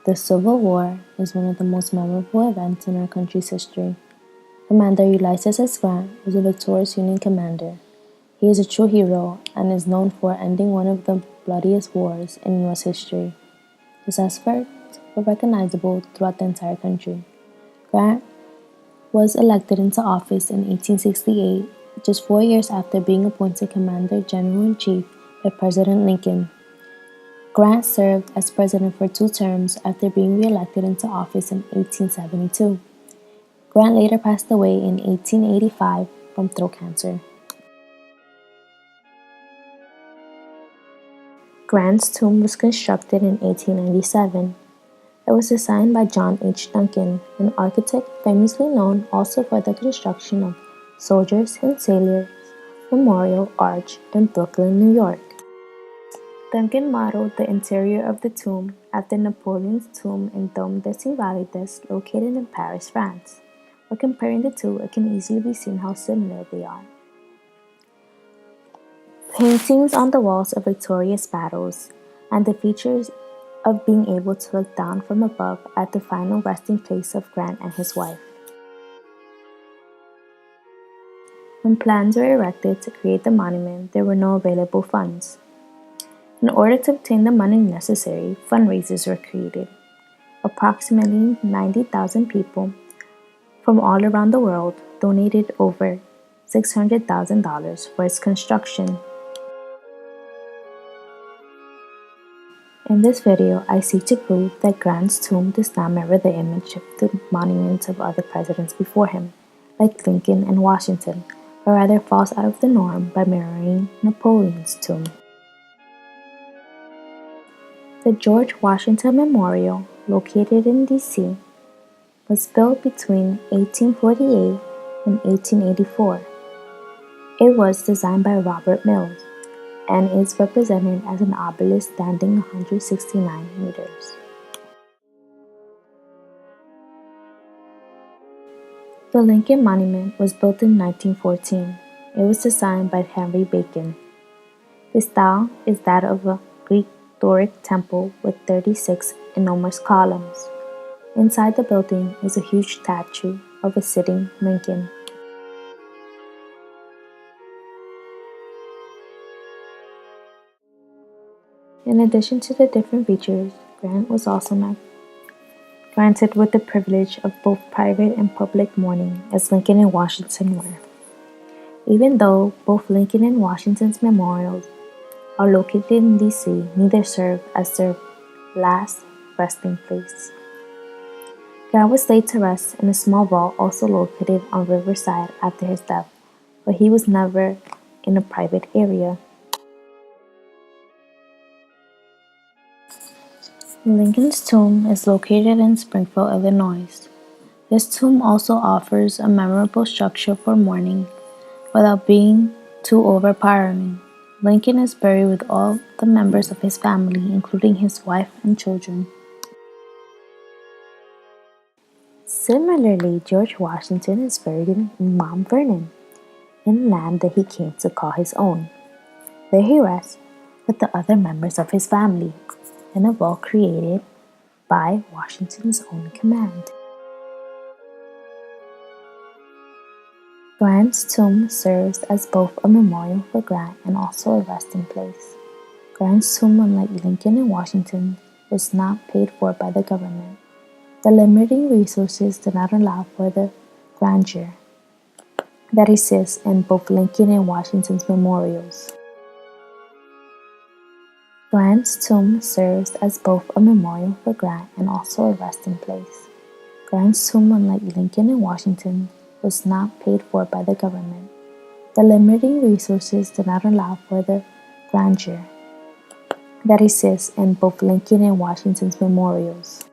The Civil War is one of the most memorable events in our country's history. Commander Ulysses S. Grant was a victorious Union commander. He is a true hero and is known for ending one of the bloodiest wars in U.S. history. His efforts were recognizable throughout the entire country. Grant was elected into office in 1868, just 4 years after being appointed Commander General in Chief by President Lincoln. Grant served as president for 2 terms after being re-elected into office in 1872. Grant later passed away in 1885 from throat cancer. Grant's tomb was constructed in 1897. It was designed by John H. Duncan, an architect famously known also for the construction of Soldiers and Sailors Memorial Arch in Brooklyn, New York. Duncan modeled the interior of the tomb after Napoleon's tomb in Dôme des Invalides located in Paris, France. By comparing the two, it can easily be seen how similar they are. Paintings on the walls of victorious battles, and the features of being able to look down from above at the final resting place of Grant and his wife. When plans were erected to create the monument, there were no available funds. In order to obtain the money necessary, fundraisers were created. Approximately 90,000 people from all around the world donated over $600,000 for its construction. In this video, I seek to prove that Grant's tomb does not mirror the image of the monuments of other presidents before him, like Lincoln and Washington, but rather falls out of the norm by mirroring Napoleon's tomb. The George Washington Memorial, located in D.C., was built between 1848 and 1884. It was designed by Robert Mills and is represented as an obelisk standing 169 meters. The Lincoln Monument was built in 1914. It was designed by Henry Bacon. The style is that of a Greek Doric temple with 36 enormous columns. Inside the building is a huge statue of a sitting Lincoln. In addition to the different features, Grant was also not granted with the privilege of both private and public mourning as Lincoln and Washington were. Even though both Lincoln and Washington's memorials are located in D.C., neither serve as their last resting place. Grant was laid to rest in a small vault also located on Riverside after his death, but he was never in a private area. Lincoln's tomb is located in Springfield, Illinois. This tomb also offers a memorable structure for mourning without being too overpowering. Lincoln is buried with all the members of his family, including his wife and children. Similarly, George Washington is buried in Mount Vernon, in land that he came to call his own. There he rests with the other members of his family, in a vault created by Washington's own command. Grant's tomb serves as both a memorial for Grant and also a resting place. Grant's tomb, unlike Lincoln and Washington, was not paid for by the government. The limiting resources did not allow for the grandeur that exists in both Lincoln and Washington's memorials. Grant's tomb serves as both a memorial for Grant and also a resting place. Grant's tomb, unlike Lincoln and Washington, was not paid for by the government. The limiting resources did not allow for the grandeur that exists in both Lincoln and Washington's memorials.